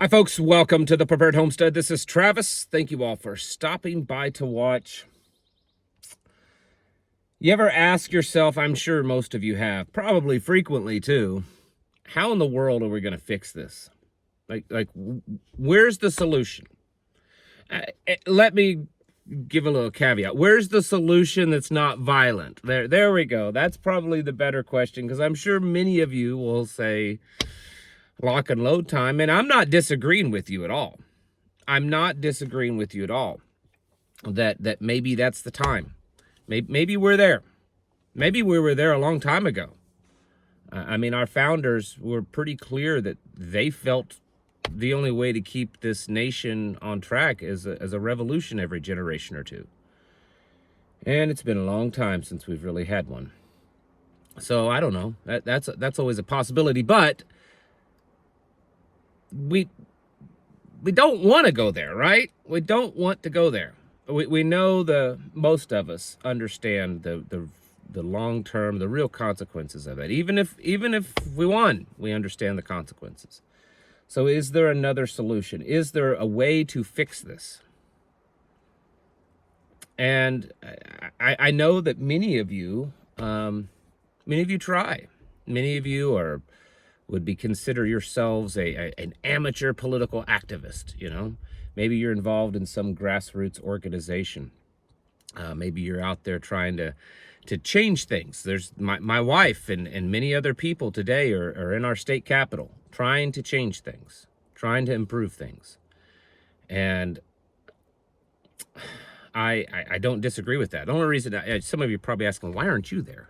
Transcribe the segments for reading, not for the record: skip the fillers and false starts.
Hi, folks. Welcome to the Prepared Homestead. This is Travis. Thank you all for stopping by to watch. You ever ask yourself, I'm sure most of you have, probably frequently too, how in the world are we going to fix this? Where's the solution? Let me give a little caveat. Where's the solution that's not violent? There we go. That's probably the better question, because I'm sure many of you will say lock and load time, and I'm not disagreeing with you at all. I'm not disagreeing with you at all. That maybe that's the time. Maybe we're there. Maybe we were there a long time ago. I mean, our founders were pretty clear that they felt the only way to keep this nation on track is a revolution every generation or two. And it's been a long time since we've really had one. So I don't know. That's always a possibility, but we don't want to go there, right? We don't want to go there. We know most of us understand the long term, the real consequences of it. Even if we won, we understand the consequences. So is there another solution? Is there a way to fix this? And I know that many of you try. Many of you would consider yourselves an amateur political activist, you know. Maybe you're involved in some grassroots organization. Maybe you're out there trying to change things. There's my wife and many other people today are in our state capitol trying to change things, trying to improve things. And I don't disagree with that. The only reason, some of you are probably asking, why aren't you there?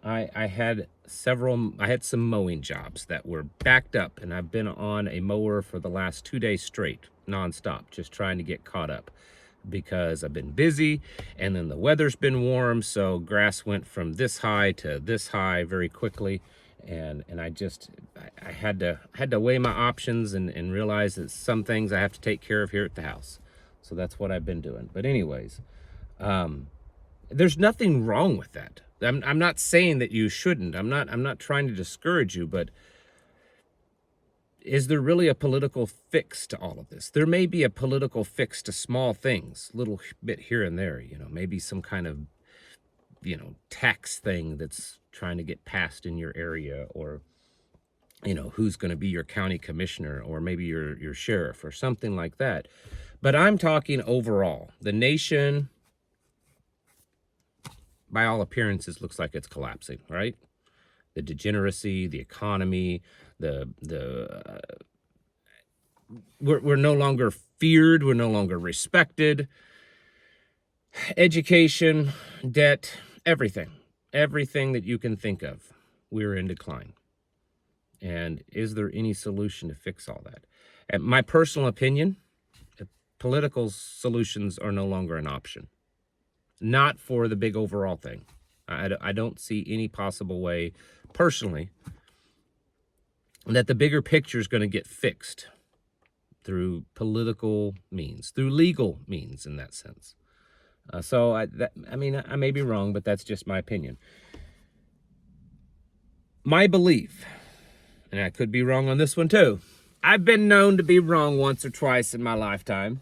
I had some mowing jobs that were backed up, and I've been on a mower for the last 2 days straight, nonstop, just trying to get caught up because I've been busy, and then the weather's been warm, so grass went from this high to this high very quickly, and I had to weigh my options and realize that some things I have to take care of here at the house. So that's what I've been doing. But anyways, there's nothing wrong with that. I'm not saying that you shouldn't. I'm not trying to discourage you, but is there really a political fix to all of this? There may be a political fix to small things, little bit here and there, you know, maybe some kind of, you know, tax thing that's trying to get passed in your area, or, you know, who's going to be your county commissioner, or maybe your sheriff or something like that. But I'm talking overall. The nation, by all appearances, looks like it's collapsing, right? The degeneracy, the economy, we're no longer feared, we're no longer respected. Education, debt, everything that you can think of, we're in decline. And is there any solution to fix all that? And my personal opinion, political solutions are no longer an option. Not for the big overall thing. I don't see any possible way, personally, that the bigger picture is going to get fixed through political means, through legal means in that sense. I mean, I may be wrong, but that's just my opinion. My belief, and I could be wrong on this one too. I've been known to be wrong once or twice in my lifetime.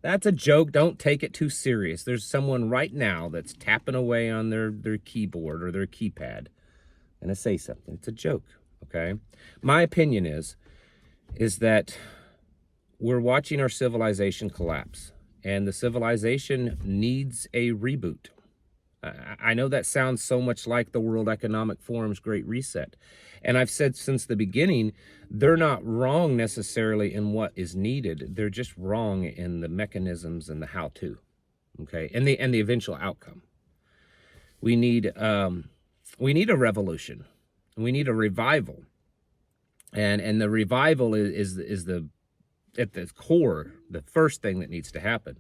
That's a joke. Don't take it too serious. There's someone right now that's tapping away on their keyboard or their keypad and to say something. It's a joke, okay? My opinion is that we're watching our civilization collapse, and the civilization needs a reboot. I know that sounds so much like the World Economic Forum's Great Reset. And I've said since the beginning, they're not wrong necessarily in what is needed. They're just wrong in the mechanisms and the how-to, okay? And the eventual outcome. We need a revolution. We need a revival. And the revival is at the core, the first thing that needs to happen.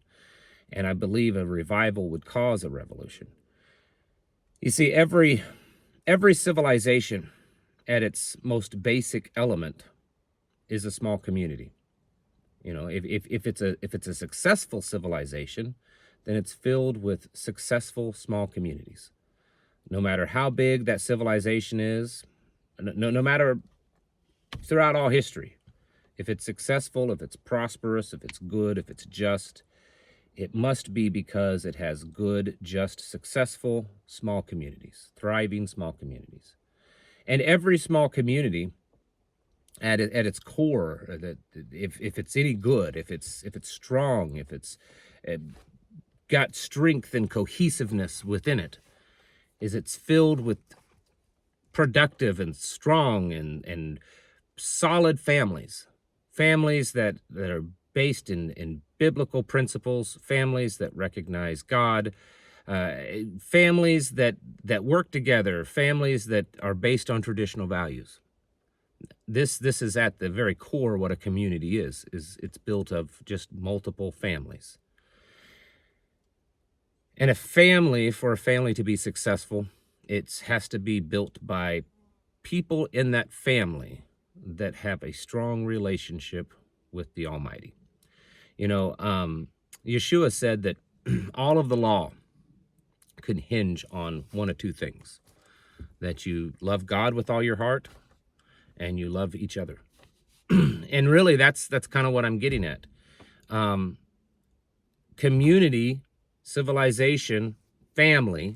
And I believe a revival would cause a revolution. You see, every civilization at its most basic element is a small community. You know, if it's a successful civilization, then it's filled with successful small communities. No matter how big that civilization is, no matter throughout all history. If it's successful, if it's prosperous, if it's good, if it's just, it must be because it has good, just, successful small communities, thriving small communities. And every small community at its core, that if it's any good, if it's strong, if it's got strength and cohesiveness within it, is it's filled with productive and strong and solid families, families that are based in biblical principles, families that recognize God, families that work together, families that are based on traditional values. This is at the very core what a community is it's built of just multiple families. And for a family to be successful, it has to be built by people in that family that have a strong relationship with the Almighty. Yeshua said that all of the law could hinge on one of two things: that you love God with all your heart and you love each other. And really, that's kind of what I'm getting at. Community, civilization, family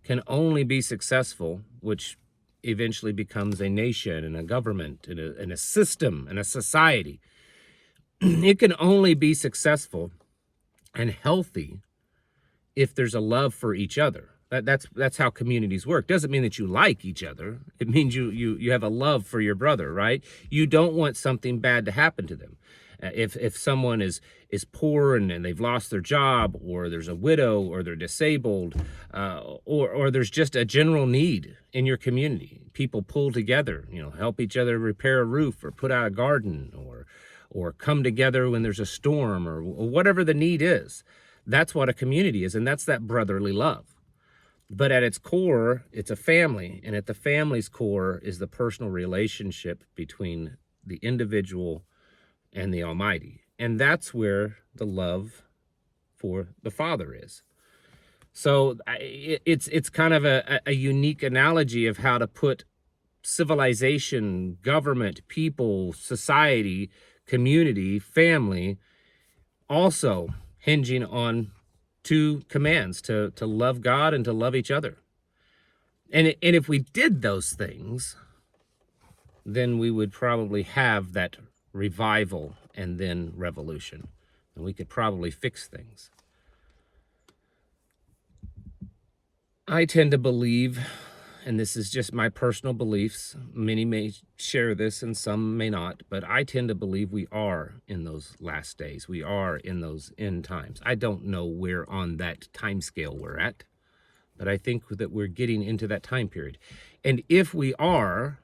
can only be successful, which eventually becomes a nation and a government and a system and a society. It can only be successful and healthy if there's a love for each other. That's how communities work. Doesn't mean that you like each other. It means you have a love for your brother, right? You don't want something bad to happen to them. If someone is poor and they've lost their job, or there's a widow, or they're disabled, or there's just a general need in your community, people pull together, help each other repair a roof or put out a garden, or come together when there's a storm, or whatever the need is. That's what a community is, and that's that brotherly love. But at its core, it's a family, and at the family's core is the personal relationship between the individual and the Almighty. And that's where the love for the Father is. So it's kind of a unique analogy of how to put civilization, government, people, society, community, family, also hinging on two commands: to love God and to love each other. And if we did those things, then we would probably have that revival and then revolution, and we could probably fix things. I tend to believe, and this is just my personal beliefs, many may share this and some may not, but I tend to believe we are in those last days. We are in those end times. I don't know where on that time scale we're at, but I think that we're getting into that time period. And if we are,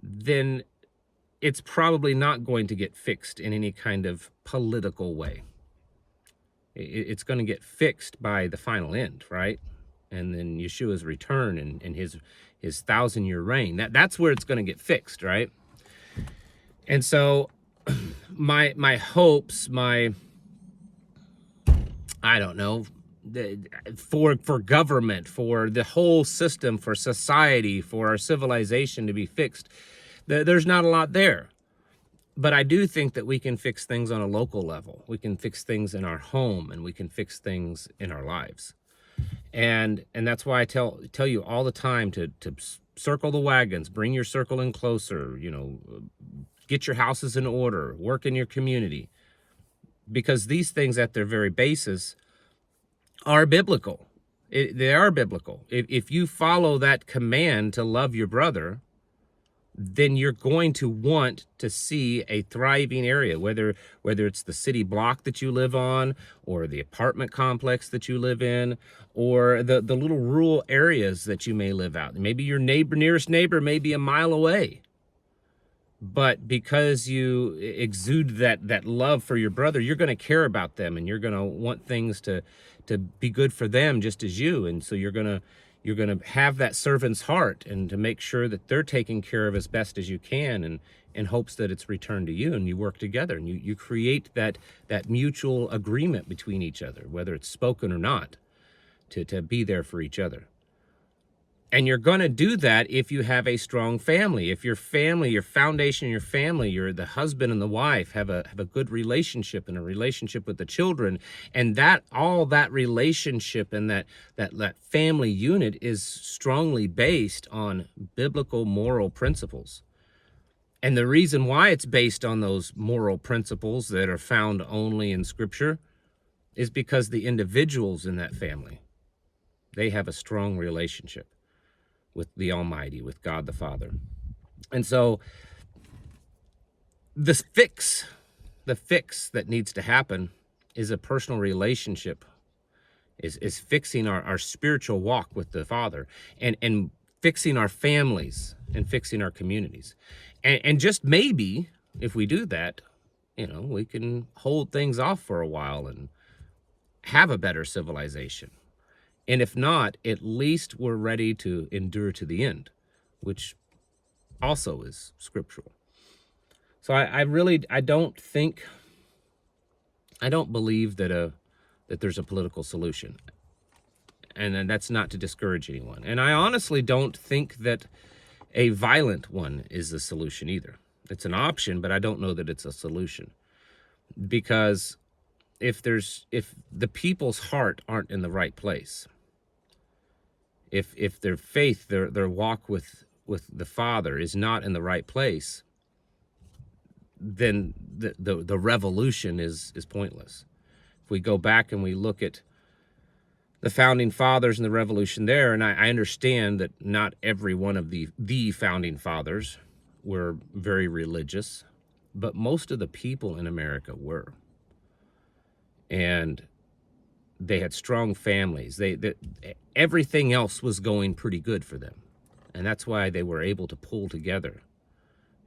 then it's probably not going to get fixed in any kind of political way. It's going to get fixed by the final end, right? And then Yeshua's return and his 1,000-year reign. That's where it's going to get fixed, right? And so my hopes, I don't know, for government, for the whole system, for society, for our civilization to be fixed, there's not a lot there. But I do think that we can fix things on a local level. We can fix things in our home, and we can fix things in our lives. And that's why I tell you all the time to circle the wagons, bring your circle in closer, get your houses in order, work in your community. Because these things at their very basis are biblical. They are biblical. If you follow that command to love your brother, then you're going to want to see a thriving area, whether it's the city block that you live on, or the apartment complex that you live in, or the little rural areas that you may live out. Maybe your nearest neighbor may be a mile away. But because you exude that love for your brother, you're going to care about them, and you're going to want things to be good for them just as you. And so you're going to have that servant's heart, and to make sure that they're taken care of as best as you can, and in hopes that it's returned to you, and you work together, and you create that mutual agreement between each other, whether it's spoken or not, to be there for each other. And you're going to do that if you have a strong family. If your family, your foundation, your family, you're the husband and the wife have a good relationship and a relationship with the children, and that all that relationship and that family unit is strongly based on biblical moral principles. And the reason why it's based on those moral principles that are found only in Scripture is because the individuals in that family, they have a strong relationship with the Almighty, with God the Father. And so the fix that needs to happen is a personal relationship, is fixing our spiritual walk with the Father, and fixing our families and fixing our communities. And just maybe if we do that, we can hold things off for a while and have a better civilization. And if not, at least we're ready to endure to the end, which also is scriptural. So I don't believe that there's a political solution. And that's not to discourage anyone. And I honestly don't think that a violent one is the solution either. It's an option, but I don't know that it's a solution. Because if the people's heart aren't in the right place, if their faith, their walk with the Father is not in the right place, then the revolution is pointless. If we go back and we look at the founding fathers and the revolution there, and I understand that not every one of the founding fathers were very religious, but most of the people in America were. And they had strong families. Everything else was going pretty good for them. And that's why they were able to pull together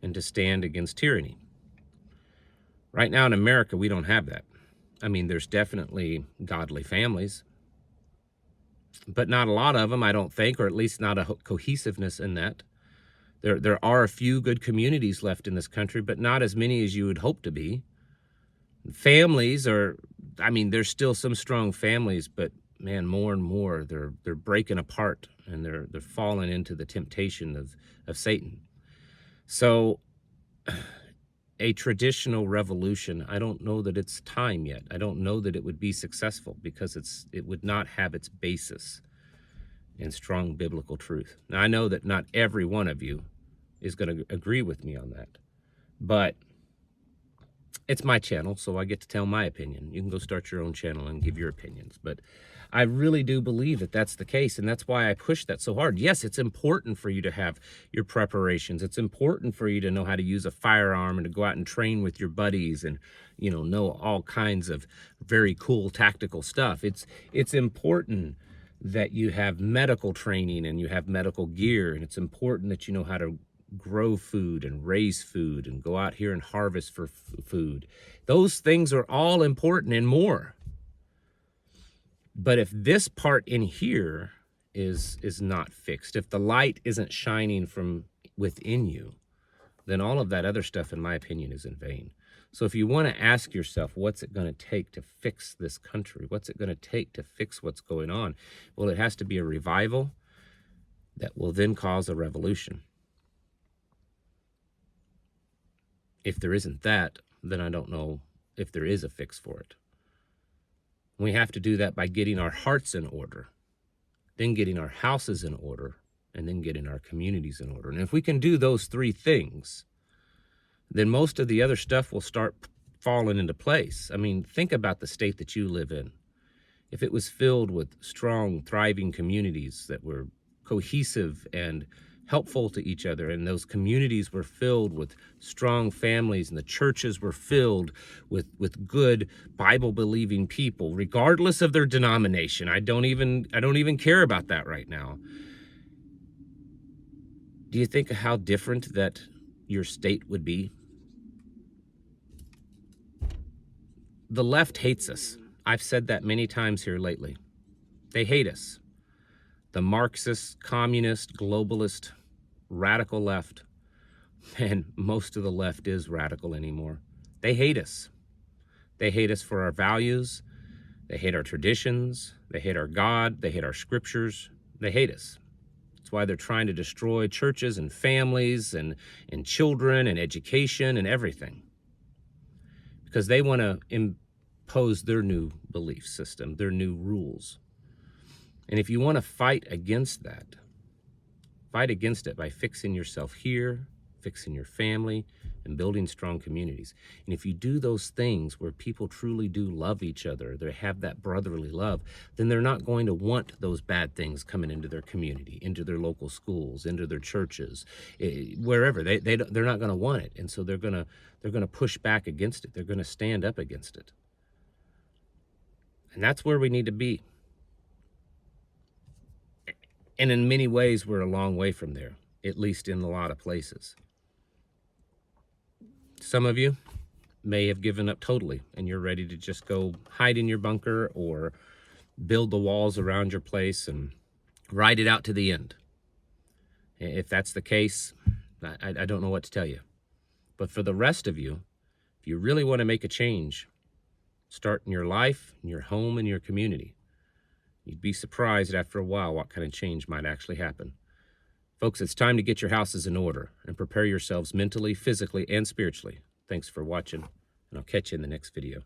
and to stand against tyranny. Right now in America, we don't have that. I mean, there's definitely godly families, but not a lot of them, I don't think, or at least not a cohesiveness in that. There are a few good communities left in this country, but not as many as you would hope to be. Families there's still some strong families, but man, more and more they're breaking apart, and they're falling into the temptation of Satan. So a traditional revolution, I don't know that it's time yet. I don't know that it would be successful, because it would not have its basis in strong biblical truth. Now, I know that not every one of you is going to agree with me on that, but it's my channel, so I get to tell my opinion. You can go start your own channel and give your opinions. But I really do believe that that's the case, and that's why I push that so hard. Yes, it's important for you to have your preparations. It's important for you to know how to use a firearm and to go out and train with your buddies and, know all kinds of very cool tactical stuff. It's important that you have medical training and you have medical gear, and it's important that you know how to grow food and raise food and go out here and harvest for food. Those things are all important and more. But if this part in here is not fixed, if the light isn't shining from within you, then all of that other stuff, in my opinion, is in vain. So if you want to ask yourself, what's it going to take to fix this country? What's it going to take to fix what's going on? Well, it has to be a revival that will then cause a revolution. If there isn't that, then I don't know if there is a fix for it. We have to do that by getting our hearts in order, then getting our houses in order, and then getting our communities in order. And if we can do those three things, then most of the other stuff will start falling into place. I mean, think about the state that you live in. If it was filled with strong, thriving communities that were cohesive and helpful to each other, and those communities were filled with strong families, and the churches were filled with good Bible-believing people, regardless of their denomination. I don't even care about that right now. Do you think of how different that your state would be? The left hates us. I've said that many times here lately. They hate us. The Marxist, communist, globalist, radical left, and most of the left is radical anymore. They hate us. They hate us for our values. They hate our traditions. They hate our God. They hate our scriptures. They hate us. That's why they're trying to destroy churches and families and children and education and everything. Because they want to impose their new belief system, their new rules. And if you want to fight against that, fight against it by fixing yourself here, fixing your family, and building strong communities. And if you do those things where people truly do love each other, they have that brotherly love, then they're not going to want those bad things coming into their community, into their local schools, into their churches, wherever. They're not going to want it. And so they're going to push back against it. They're going to stand up against it. And that's where we need to be. And in many ways, we're a long way from there, at least in a lot of places. Some of you may have given up totally, and you're ready to just go hide in your bunker or build the walls around your place and ride it out to the end. If that's the case, I don't know what to tell you. But for the rest of you, if you really want to make a change, start in your life, in your home, in your community. You'd be surprised after a while what kind of change might actually happen. Folks, it's time to get your houses in order and prepare yourselves mentally, physically, and spiritually. Thanks for watching, and I'll catch you in the next video.